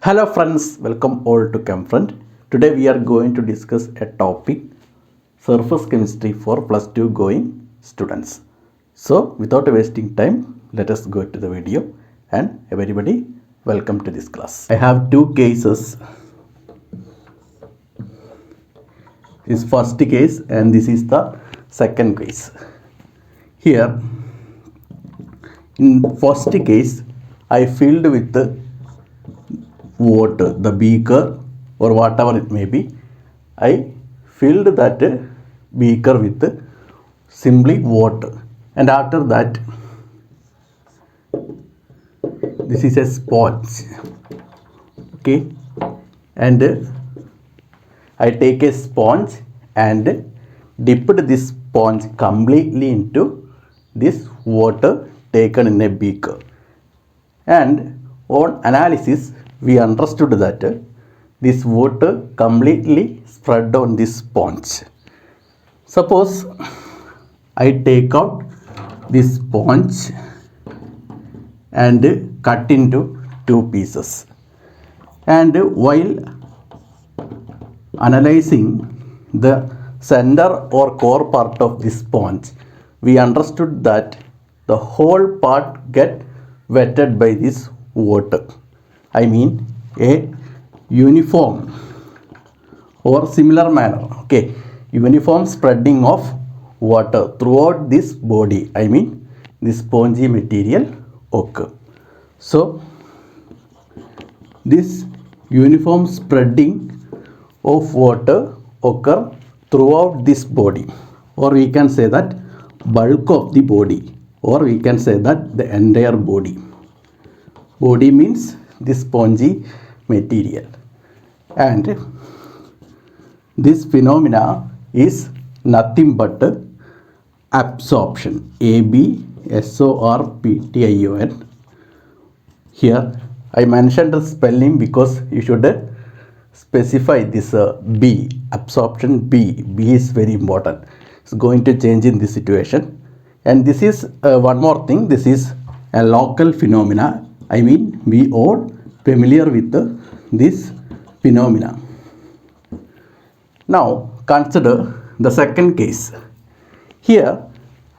Hello friends, welcome all to ChemFriend. Today we are going to discuss a topic surface chemistry for plus 2 going students. So without wasting time, let us go to the video and everybody welcome to this class. I have two cases. This first case and this is the second case. Here in first case I filled with the water, the beaker or whatever it may be. I filled that beaker with simply water, and after that this is a sponge, okay, and I take a sponge and dipped this sponge completely into this water taken in a beaker, and on analysis we understood that this water completely spread on this sponge. Suppose I take out this sponge and cut into two pieces, and while analyzing the center or core part of this sponge, we understood that the whole part get wetted by this water. I mean a uniform or similar manner, okay, uniform spreading of water throughout this body, I mean this spongy material occur. So this uniform spreading of water occur throughout this body, or we can say that bulk of the body, or we can say that the entire body. Body means this spongy material, and this phenomena is nothing but absorption, absorption. Here I mentioned the spelling because you should specify this B, absorption. B is very important. It's going to change in this situation. And this is one more thing, this is a local phenomena. I mean we all familiar with this phenomena. Now consider the second case. Here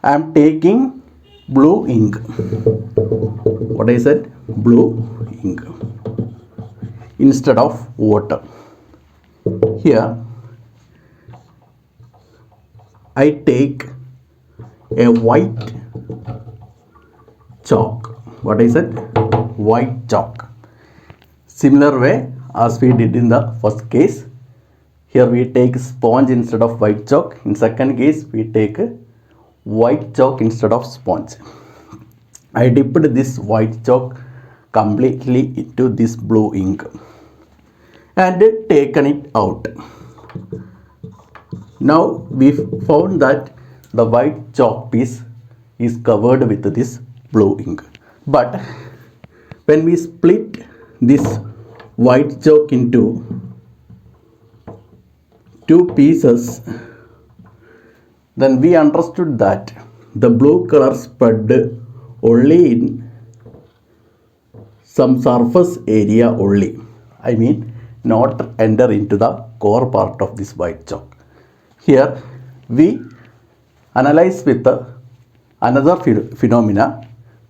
I am taking blue ink. What I said? Blue ink instead of water. Here I take a white chalk. What I said? White chalk. Similar way as we did in the first case. Here we take sponge instead of white chalk. In second case we take white chalk instead of sponge. I dipped this white chalk completely into this blue ink and taken it out. Now we found that the white chalk piece is covered with this blue ink, but when we split this white chalk into two pieces, then we understood that the blue color spread only in some surface area only. I mean not enter into the core part of this white chalk. Here we analyze with another phenomena,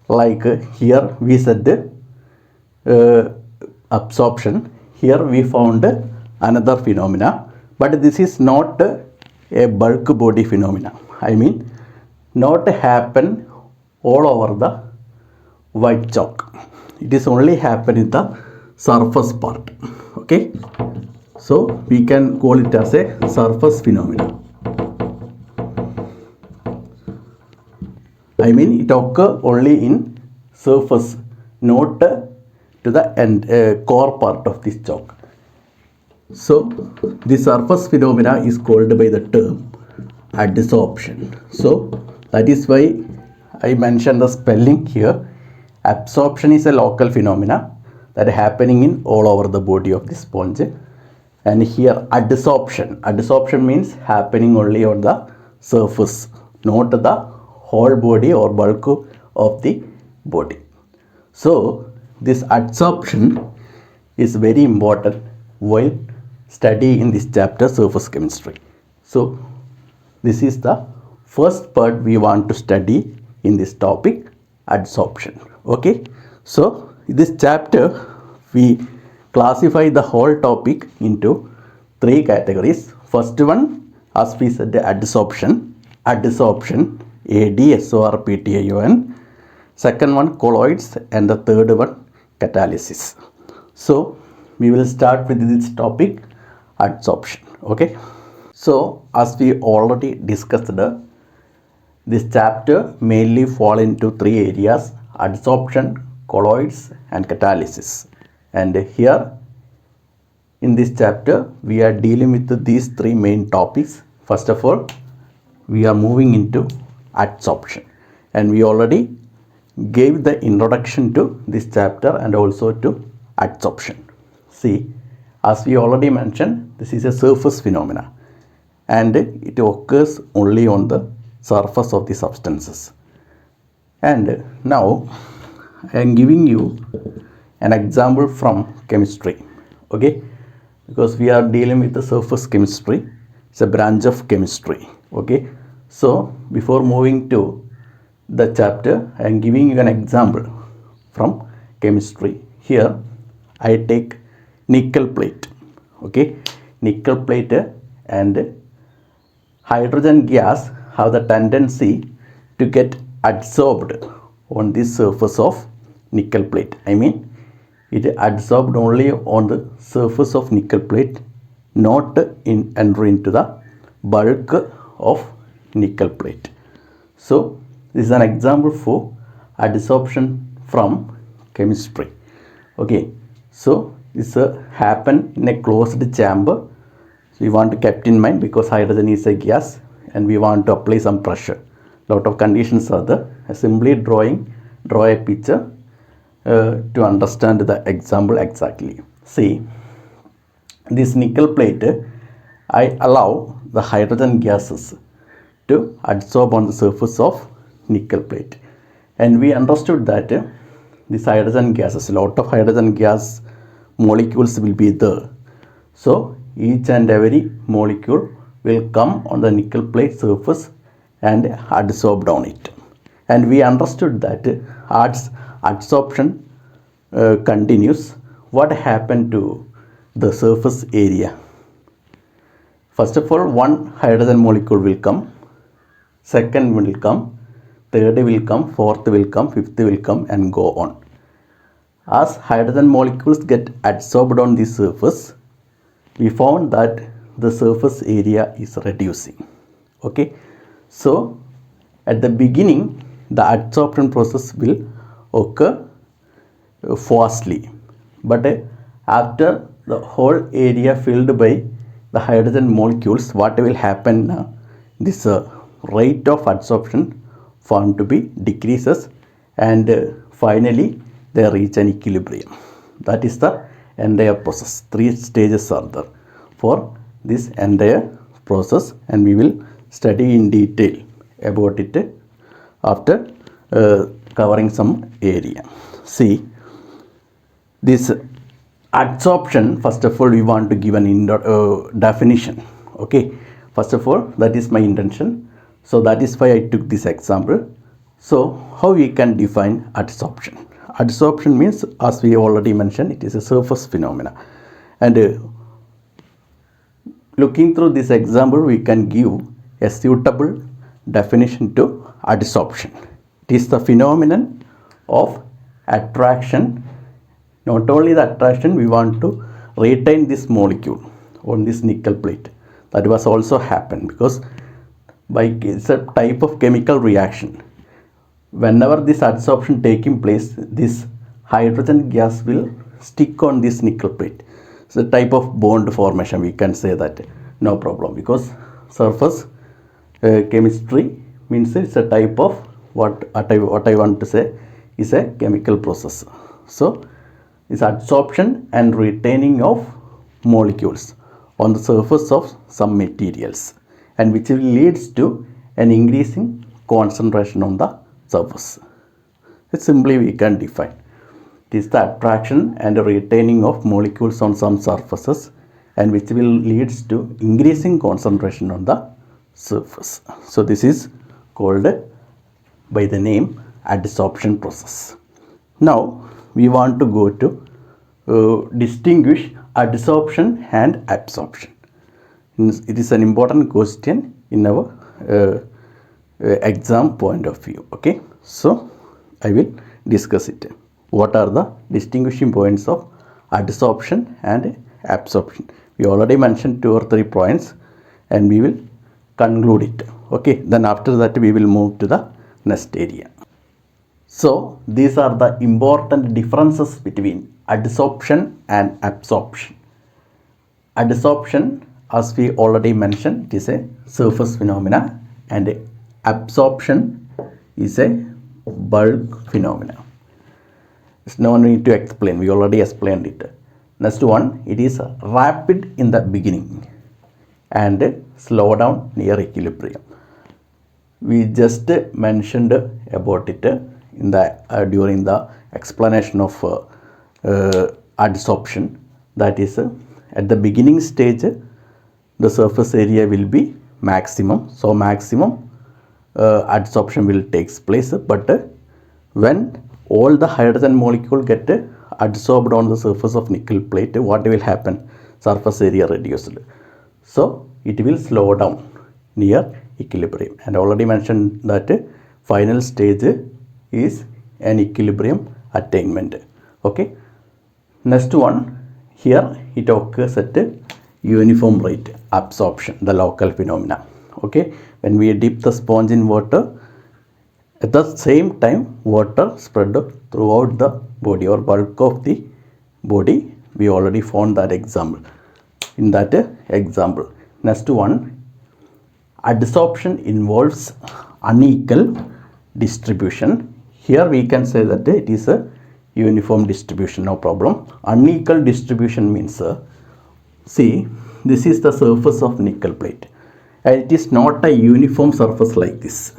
like here we said absorption. Here we found another phenomena, but this is not a bulk body phenomena. I mean not happen all over the white chalk. It is only happen in the surface part, okay. So we can call it as a surface phenomena. I mean it occur only in surface, not to the core part of this chalk. So the surface phenomena is called by the term adsorption. So that is why I mentioned the spelling here. Absorption is a local phenomena that is happening in all over the body of the sponge, and here adsorption means happening only on the surface, not the whole body or bulk of the body. So this adsorption is very important while studying this chapter surface chemistry. So this is the first part we want to study in this topic, adsorption. Okay, so this chapter we classify the whole topic into three categories. First one, as we said, the adsorption, ADSORPTION. Second one, colloids, and the third one, catalysis. So we will start with this topic, adsorption. Okay, so as we already discussed, this chapter mainly fall into three areas: adsorption, colloids, and catalysis. And here in this chapter we are dealing with these three main topics. First of all, we are moving into adsorption, and we already gave the introduction to this chapter and also to adsorption. See, as we already mentioned, this is a surface phenomena and it occurs only on the surface of the substances. And now I am giving you an example from chemistry. Okay, because we are dealing with the surface chemistry, it's a branch of chemistry. Okay, so before moving to the chapter, I am giving you an example from chemistry. Here I take nickel plate. Okay, nickel plate and hydrogen gas have the tendency to get adsorbed on the surface of nickel plate. I mean, it adsorbed only on the surface of nickel plate, not enter into the bulk of nickel plate. So this is an example for adsorption from chemistry. Okay, so this happen in a closed chamber. So we want to keep in mind, because hydrogen is a gas and we want to apply some pressure. Lot of conditions are there. I simply draw a picture to understand the example exactly. See, this nickel plate, I allow the hydrogen gases to adsorb on the surface of nickel plate, and we understood that these hydrogen gases, a lot of hydrogen gas molecules will be there. So each and every molecule will come on the nickel plate surface and adsorbed on it. And we understood that as adsorption continues, what happened to the surface area? First of all, one hydrogen molecule will come, second will come, third will come, fourth will come, fifth will come, and go on. As hydrogen molecules get adsorbed on the surface, we found that the surface area is reducing. Okay, so at the beginning the adsorption process will occur fastly, but after the whole area filled by the hydrogen molecules, what will happen now? This rate of adsorption found to be decreases, and finally they reach an equilibrium. That is the entire process. Three stages are there for this entire process, and we will study in detail about it after covering some area. See, this adsorption, first of all we want to give an definition. Okay, first of all, that is my intention, so that is why I took this example. So how we can define adsorption? Adsorption means, as we already mentioned, it is a surface phenomena, and looking through this example we can give a suitable definition to adsorption. It is the phenomenon of attraction. Not only the attraction, we want to retain this molecule on this nickel plate. That was also happen because it's a type of chemical reaction. Whenever this adsorption taking place, this hydrogen gas will stick on this nickel plate. It's a type of bond formation, we can say that, no problem, because surface chemistry means it's a type of what I want to say is a chemical process. So is adsorption and retaining of molecules on the surface of some materials, and which leads to an increasing concentration on the surface. It's simply we can define. It is the attraction and retaining of molecules on some surfaces, and which will leads to increasing concentration on the surface. So this is called by the name adsorption process. Now we want to go to distinguish adsorption and absorption. It is an important question in our exam point of view. Okay, so I will discuss it. What are the distinguishing points of adsorption and absorption? We already mentioned 2 or 3 points, and we will conclude it. Okay, then after that we will move to the next area. So these are the important differences between adsorption and absorption. Adsorption, as we already mentioned, it is a surface phenomena, and absorption is a bulk phenomena. It's no need to explain, we already explained it. Next one, it is rapid in the beginning and slow down near equilibrium. We just mentioned about it in the during the explanation of adsorption. That is, at the beginning stage, the surface area will be maximum. So maximum adsorption will take place. But when all the hydrogen molecule get adsorbed on the surface of nickel plate, what will happen? Surface area reduced. So it will slow down near equilibrium. And already mentioned that final stage is an equilibrium attainment. Okay. Next one, here it occurs at uniform rate, absorption, the local phenomena. Okay. When we dip the sponge in water, at the same time water spread throughout the body or bulk of the body. We already found that example. In that example, next one, adsorption involves unequal distribution. Here we can say that it is a uniform distribution, no problem. Unequal distribution means, see, this is the surface of nickel plate, and it is not a uniform surface like this.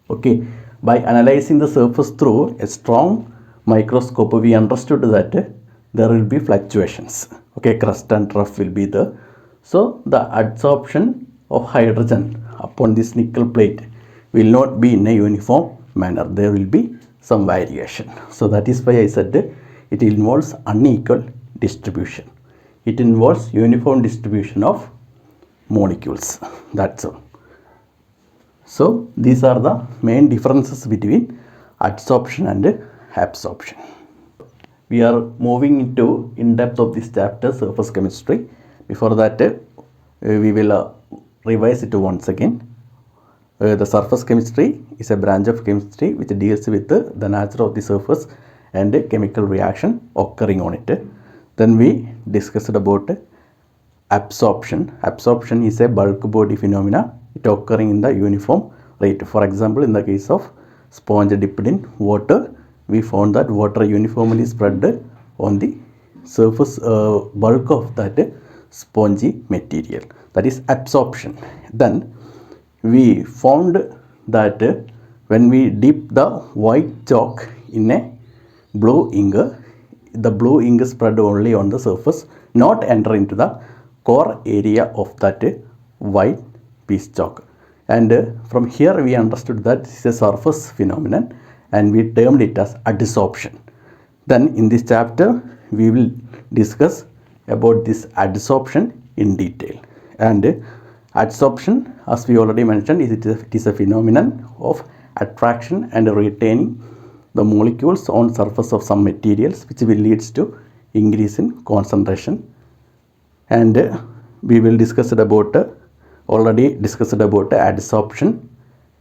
Okay, by analyzing the surface through a strong microscope, we understood that there will be fluctuations. Okay, crust and trough will be there. So the adsorption of hydrogen upon this nickel plate will not be in a uniform manner. There will be some variation. So that is why I said it involves unequal distribution. It involves uniform distribution of molecules. That's all. So these are the main differences between adsorption and absorption. We are moving into in depth of this chapter, surface chemistry. Before that, we will revise it once again. The surface chemistry is a branch of chemistry which deals with the nature of the surface and chemical reaction occurring on it. Then we discussed about absorption. Absorption is a bulk body phenomena. It occurring in the uniform rate. For example, in the case of sponge dipped in water, we found that water uniformly spread on the surface bulk of that spongy material. That is absorption. Then we found that when we dip the white chalk in a blue ink, the blue ink spread only on the surface, not enter into the core area of that white piece chalk. And from here we understood that this is a surface phenomenon, and we termed it as adsorption. Then in this chapter we will discuss about this adsorption in detail. And adsorption, as we already mentioned, it is a phenomenon of attraction and retaining the molecules on surface of some materials, which will leads to increase in concentration. And we will discuss it about already discussed about adsorption,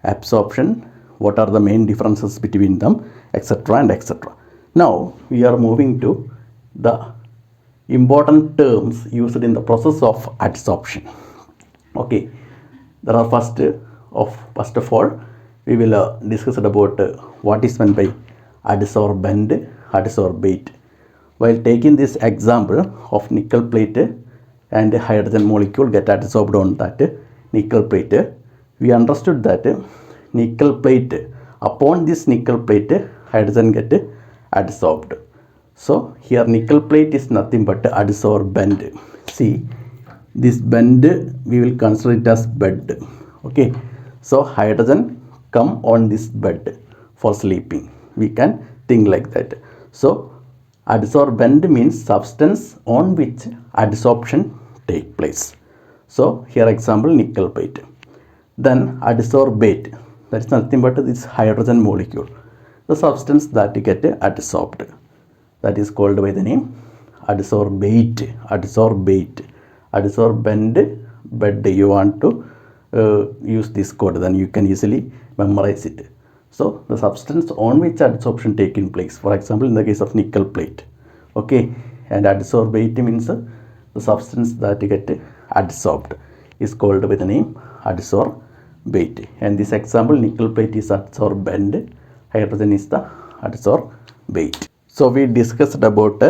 absorption, what are the main differences between them, etc. and etc. Now we are moving to the important terms used in the process of adsorption. Okay, there are first of all we will discuss about what is meant by adsorbent, adsorbate. While taking this example of nickel plate and hydrogen molecule get adsorbed on that nickel plate, we understood that nickel plate, upon this nickel plate, hydrogen get adsorbed. So here nickel plate is nothing but adsorbent. See, this bend we will consider it as bed. Okay, so hydrogen come on this bed for sleeping. We can think like that. So adsorbent means substance on which adsorption take place. So here example nickel plate. Then adsorbate, that is nothing but this hydrogen molecule, the substance that get adsorbed, that is called by the name adsorbate. Adsorbent bed. You want to use this code, then you can easily memorize it. So the substance on which adsorption taking place, for example in the case of nickel plate. Okay, and adsorbate means the substance that get adsorbed is called by the name adsorbate. And this example nickel plate is adsorbent, hydrogen is the adsorbate. So we discussed about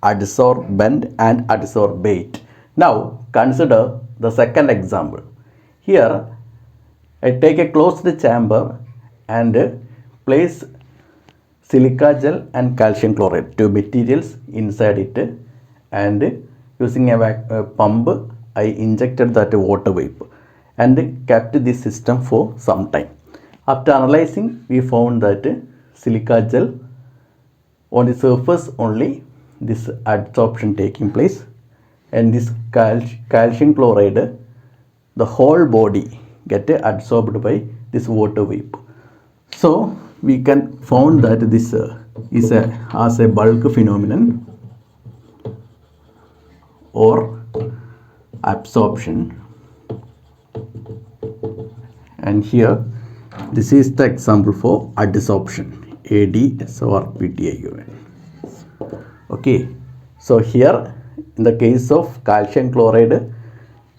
adsorbent and adsorbate. Now consider the second example. Here I take a closed chamber and place silica gel and calcium chloride, two materials inside it, and using a pump I injected that water vapor and kept this system for some time. After analyzing, we found that silica gel on the surface only this adsorption taking place, and this calcium chloride, the whole body get adsorbed by this water vapor. So we can found that this is as a bulk phenomenon or absorption. And here this is the example for adsorption, ADSORPTION. Okay, so here in the case of calcium chloride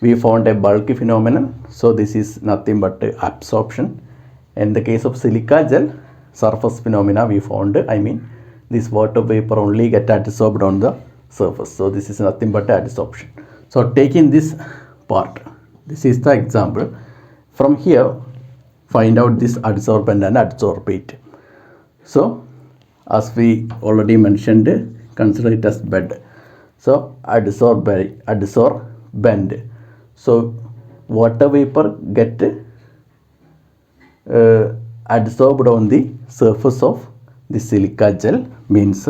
we found a bulky phenomenon, so this is nothing but absorption. In the case of silica gel, surface phenomena we found, I mean this water vapor only get adsorbed on the surface, so this is nothing but adsorption. So taking this part, this is the example. From here find out this adsorbent and adsorbate. So as we already mentioned, consider it as bed. So adsorbent, so water vapor get adsorbed on the surface of the silica gel, means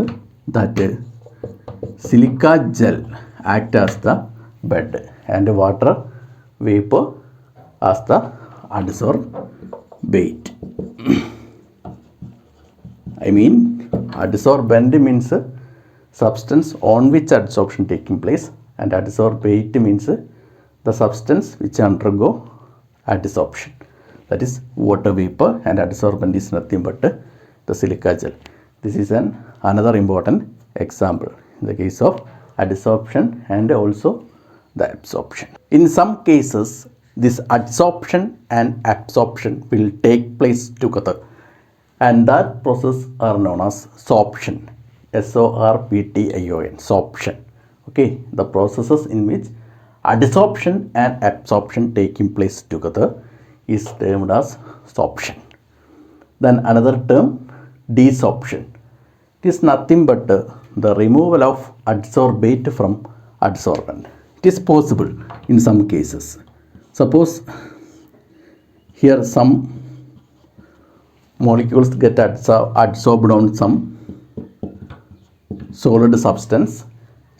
that silica gel act as the bed and water vapor as the adsorbate. I mean adsorbent means substance on which adsorption taking place, and adsorbate means the substance which undergo adsorption, that is water vapor, and adsorbent is nothing but the silica gel. This is another important example in the case of adsorption and also the absorption. In some cases this adsorption and absorption will take place together, and that process are known as sorption. SORPTION, sorption. Okay, the processes in which adsorption and absorption taking place together is termed as sorption. Then another term, desorption. It is nothing but the removal of adsorbate from adsorbent. It is possible in some cases. Suppose here some molecules get adsorbed on some solid substance,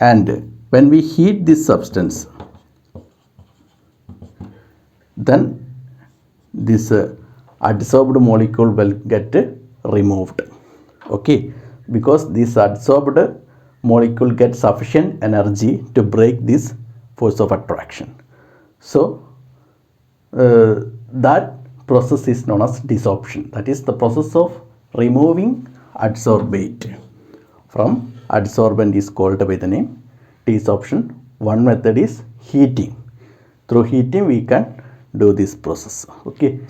and when we heat this substance, then this adsorbed molecule will get removed. Okay, because this adsorbed molecule gets sufficient energy to break this force of attraction. So that process is known as desorption. That is the process of removing adsorbate from adsorbent is called by the name desorption. One method is heating. Through heating we can do this process. Okay,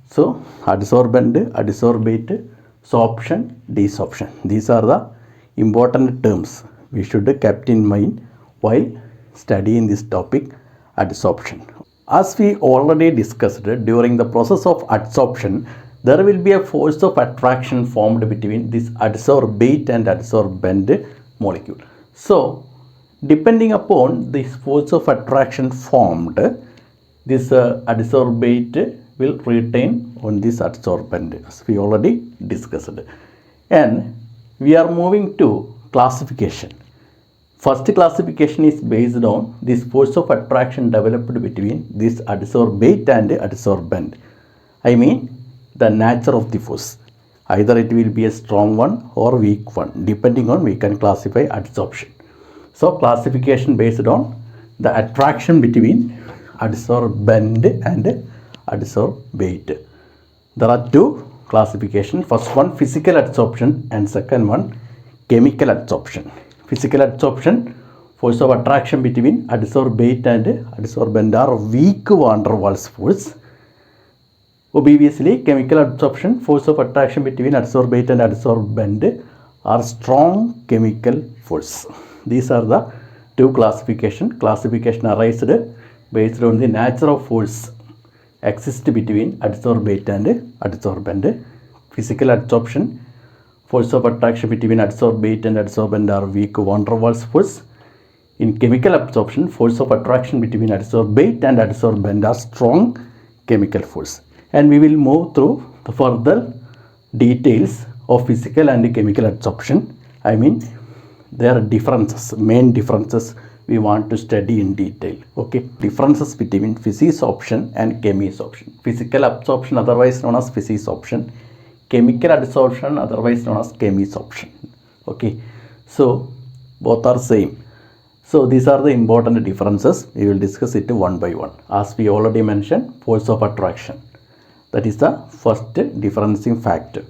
so adsorbent, adsorbate, sorption, desorption, these are the important terms we should keep in mind while studying this topic, adsorption. As we already discussed, during the process of adsorption there will be a force of attraction formed between this adsorbate and adsorbent molecule. So depending upon this force of attraction formed, this adsorbate will retain on this adsorbent, as we already discussed. And we are moving to classification. First classification is based on this force of attraction developed between this adsorbate and adsorbent. I mean the nature of the force. Either it will be a strong one or weak one. Depending on, we can classify adsorption. So classification based on the attraction between adsorbent and adsorbate. There are two classifications. First one, physical adsorption, and second one, chemical adsorption. Physical adsorption, force of attraction between adsorbate and adsorbent are weak van der Waals force. Obviously, chemical adsorption, force of attraction between adsorbate and adsorbent are strong chemical force. These are the two classification. Classification arised based on the nature of force exist between adsorbate and adsorbent. Physical adsorption, force of attraction between adsorbate and adsorbent are weak van der Waals force. In chemical absorption, force of attraction between adsorbate and adsorbent are strong chemical force. And we will move through the further details of physical and chemical adsorption. I mean, there are differences, main differences we want to study in detail. Okay, differences between physisorption and chemisorption. Physical absorption, otherwise known as physisorption. Chemical adsorption, otherwise known as chemisorption. Okay, so both are same. So these are the important differences. We will discuss it one by one. As we already mentioned, force of attraction. That is the first differentiating factor.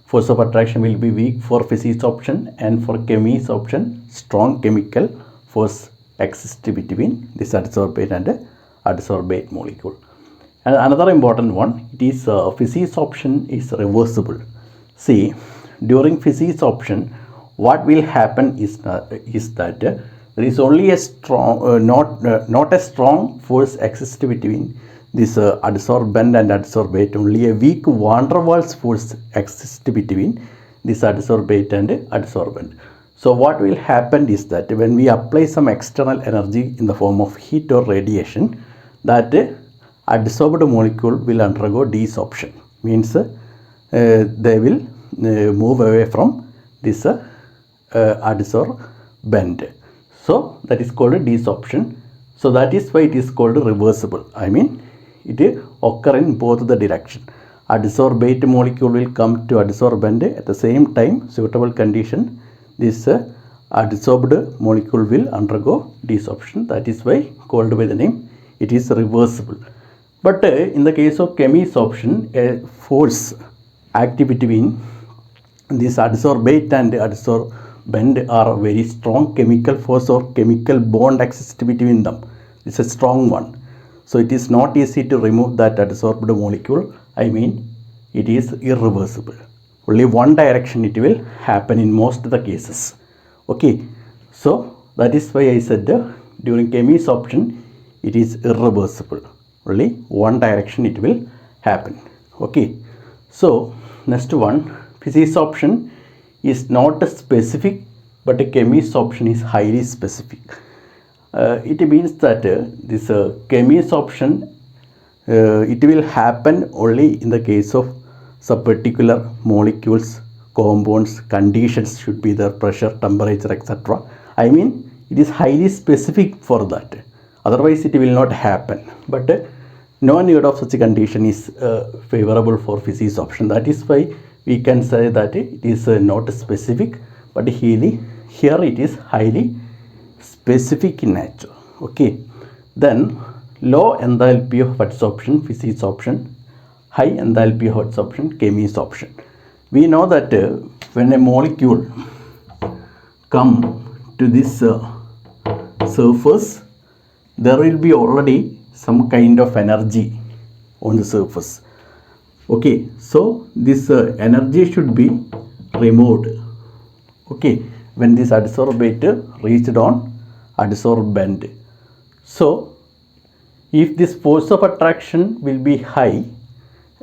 Force of attraction will be weak for physisorption, and for chemisorption, strong chemical force exists between this adsorbate and adsorbate molecule. And another important one, it is physisorption is reversible. See, during physisorption, what will happen is that there is only a strong, not a strong force exists between this adsorbent and adsorbate. Only a weak van der Waals force exists between this adsorbate and adsorbent. So what will happen is that when we apply some external energy in the form of heat or radiation, that adsorbed molecule will undergo desorption. Means they will move away from this adsorbent. So that is called a desorption. So that is why it is called reversible. I mean, it occur in both the direction. Adsorbate molecule will come to adsorbent. At the same time, suitable condition, this adsorbed molecule will undergo desorption. That is why called by the name, it is reversible. But in the case of chemisorption, a force active between this adsorbate and adsorbent are very strong chemical force or chemical bond exists between them. It's a strong one. So it is not easy to remove that adsorbed molecule. I mean, it is irreversible. Only one direction it will happen in most of the cases. Okay. So that is why I said during chemisorption, it is irreversible. Only one direction it will happen. Okay. So next one, physisorption is not specific, but chemisorption is highly specific. It means that this chemisorption, it will happen only in the case of some particular molecules, compounds, conditions should be there, pressure, temperature, etc. I mean, it is highly specific for that. Otherwise, it will not happen. But no need of such a condition is favorable for physisorption. That is why we can say that it is not specific, but here it is highly specific in nature. Okay. Then low enthalpy of adsorption, physisorption, high enthalpy of adsorption, chemisorption. We know that when a molecule come to this surface, there will be already some kind of energy on the surface. Okay, so this energy should be removed. Okay, when this adsorbate reached on adsorbent. So if this force of attraction will be high,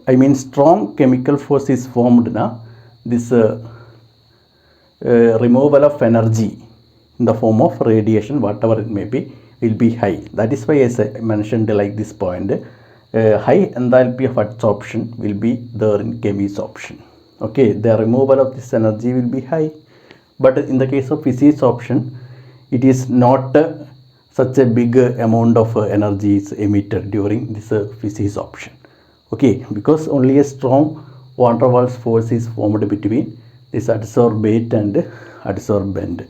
I mean strong chemical force is formed now, this removal of energy in the form of radiation, whatever it may be, will be high. That is why, as I mentioned like this point, high enthalpy of adsorption will be there in chemisorption. Okay, the removal of this energy will be high, but in the case of physisorption, it is not such a big amount of energy is emitted during this physisorption. Okay, because only a strong van der Waals force is formed between this adsorbate and adsorbent.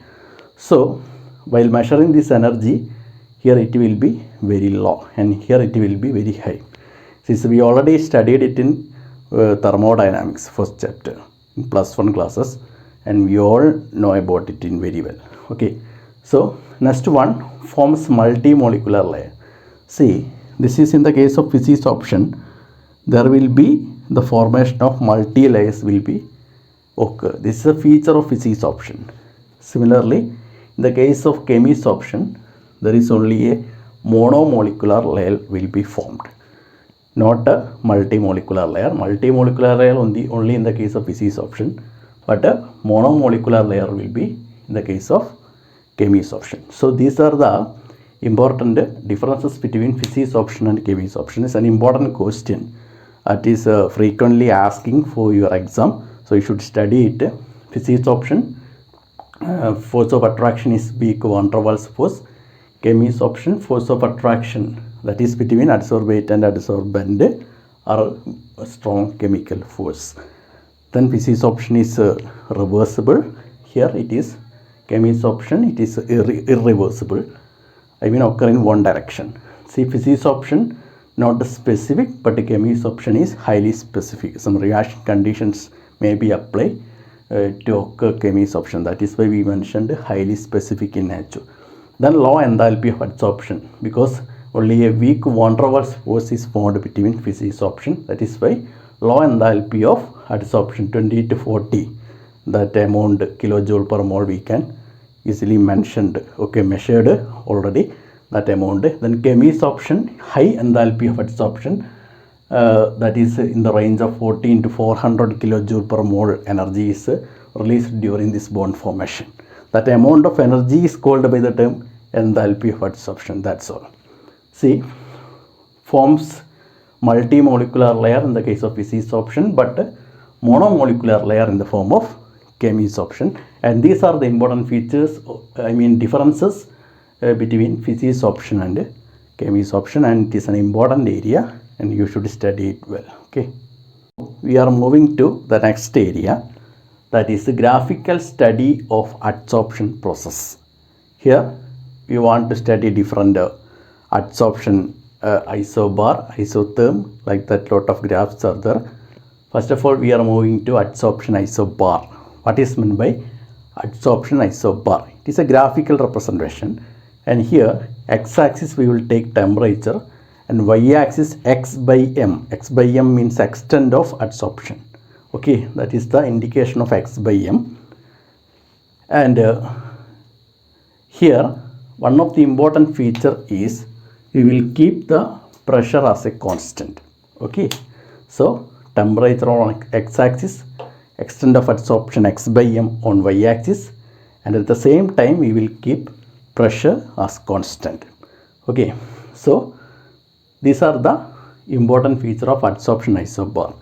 So while measuring this energy, here it will be very low and here it will be very high. Since we already studied it in thermodynamics first chapter in +1 classes, and we all know about it in very well. Okay, so next one forms multimolecular layer. See, this is in the case of physisorption, there will be the formation of multi layers will be occur. This is a feature of physisorption. Similarly, in the case of chemisorption, there is only a monomolecular layer will be formed, not a multimolecular layer. Multimolecular layer only in the case of physisorption, but a monomolecular layer will be in the case of chemisorption. So these are the important differences between physisorption and chemisorption. It's an important question that is frequently asking for your exam. So you should study it. Physisorption, force of attraction is weak van der Waals force. Chemisorption, force of attraction, that is between adsorbate and adsorbent, are a strong chemical force. Then physisorption is reversible. Here it is chemisorption, it is irreversible. I mean occur in one direction. See, physisorption not specific, but chemisorption is highly specific. Some reaction conditions may be applied to occur chemisorption. That is why we mentioned highly specific in nature. Then low enthalpy of adsorption, because only a weak van der Waals force is formed between physisorption. That is why low enthalpy of adsorption 20 to 40, that amount kilojoule per mole we can easily mentioned, okay, measured already that amount. Then chemisorption, high enthalpy of adsorption, that is in the range of 14 to 400 kilojoule per mole energy is released during this bond formation. That amount of energy is called by the term enthalpy of adsorption. That's all. See, forms multimolecular layer in the case of physisorption, but monomolecular layer in the form of chemisorption. And these are the important features, I mean differences between physisorption and chemisorption, and it is an important area and you should study it well. Okay, we are moving to the next area, that is the graphical study of adsorption process. Here we want to study different adsorption, isobar, isotherm, like that lot of graphs are there. First of all, we are moving to adsorption isobar. What is meant by adsorption isobar? It is a graphical representation, and here x-axis we will take temperature and y-axis x by m. X by m means extent of adsorption. Okay, that is the indication of x by m. And here one of the important feature is we will keep the pressure as a constant. Okay, so temperature on x-axis, extent of adsorption x by m on y-axis, and at the same time we will keep pressure as constant. Okay, so these are the important feature of adsorption isobar.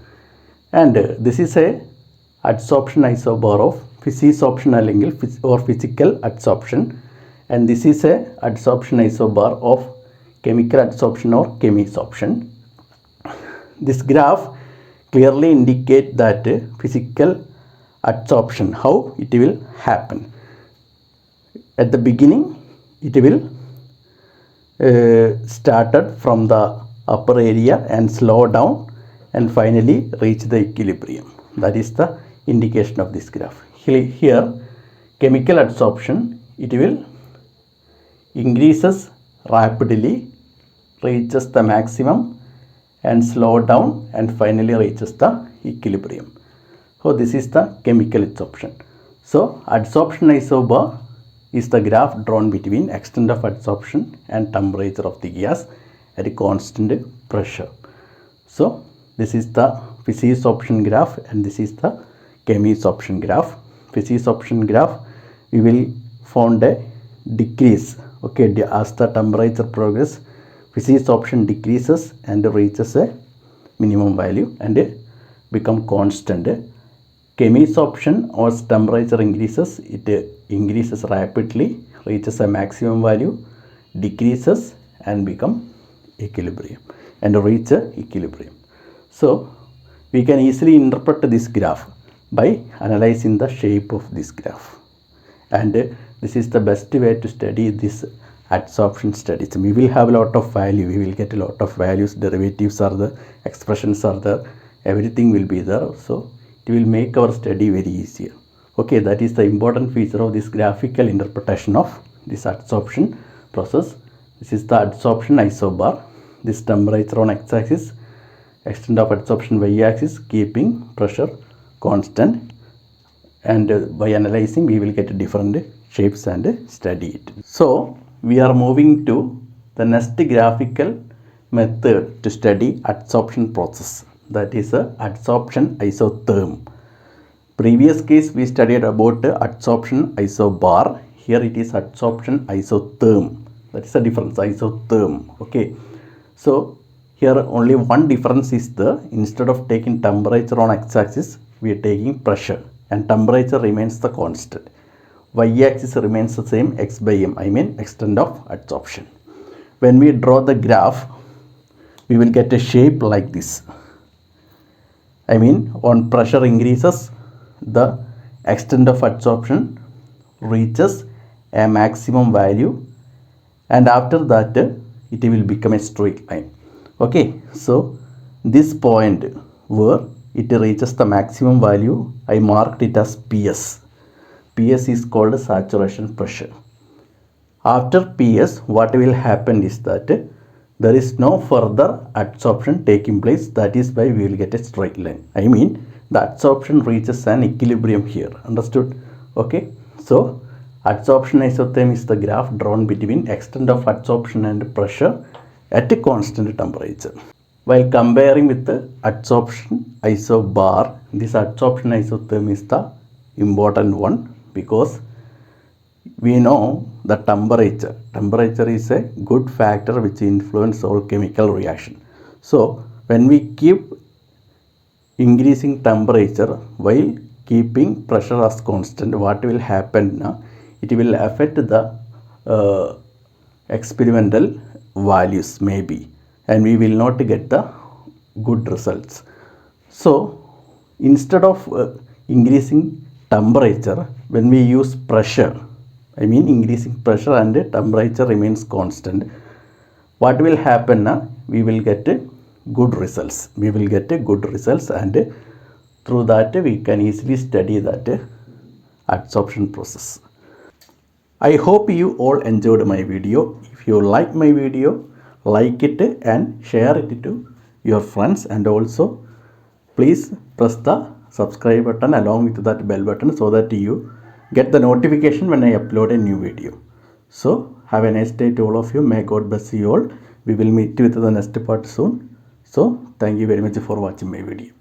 And this is a adsorption isobar of physisorption or physical adsorption, and this is a adsorption isobar of chemical adsorption or chemisorption. This graph clearly indicate that physical adsorption, how it will happen. At the beginning it will started from the upper area and slow down and finally reach the equilibrium. That is the indication of this graph. Here chemical adsorption, it will increases rapidly, reaches the maximum and slow down and finally reaches the equilibrium. So this is the chemical adsorption. So adsorption isobar is the graph drawn between extent of adsorption and temperature of the gas at a constant pressure. So this is the physisorption graph and this is the chemisorption graph. Physisorption graph, we will found a decrease. Okay, as the temperature progress, physics option decreases and reaches a minimum value and become constant. Chemis option, as temperature increases, it increases rapidly, reaches a maximum value, decreases and become equilibrium and reach equilibrium. So we can easily interpret this graph by analyzing the shape of this graph, and this is the best way to study this adsorption studies. We will have a lot of value, we will get a lot of values, derivatives are there, expressions are there, everything will be there, so it will make our study very easier. Okay, that is the important feature of this graphical interpretation of this adsorption process. This is the adsorption isobar, this temperature on x-axis, extent of adsorption y-axis, keeping pressure constant, and by analyzing we will get different shapes and study it. So we are moving to the next graphical method to study adsorption process, that is adsorption isotherm. Previous case we studied about adsorption isobar, here it is adsorption isotherm, that is the difference, isotherm. Okay, so here only one difference is instead of taking temperature on x-axis, we are taking pressure and temperature remains the constant. Y-axis remains the same, x by m, I mean extent of adsorption. When we draw the graph, we will get a shape like this. I mean, on pressure increases, the extent of adsorption reaches a maximum value, and after that it will become a straight line. Okay, so this point where it reaches the maximum value, I marked it as PS. PS is called saturation pressure. After PS, what will happen is that there is no further adsorption taking place, that is why we will get a straight line. I mean, the adsorption reaches an equilibrium here, understood? Okay, so adsorption isotherm is the graph drawn between extent of adsorption and pressure at a constant temperature. While comparing with the adsorption isobar, this adsorption isotherm is the important one, because we know the temperature. Temperature is a good factor which influences all chemical reaction. So when we keep increasing temperature while keeping pressure as constant, what will happen now? It will affect the experimental values maybe, and we will not get the good results. So instead of increasing temperature, when we use pressure, I mean increasing pressure and temperature remains constant, what will happen now? We will get good results. We will get good results, and through that we can easily study that adsorption process. I hope you all enjoyed my video. If you like my video, like it and share it to your friends, and also please press the subscribe button along with that bell button so that you get the notification when I upload a new video. So have a nice day to all of you. May God bless you all. We will meet with the next part soon. So thank you very much for watching my video.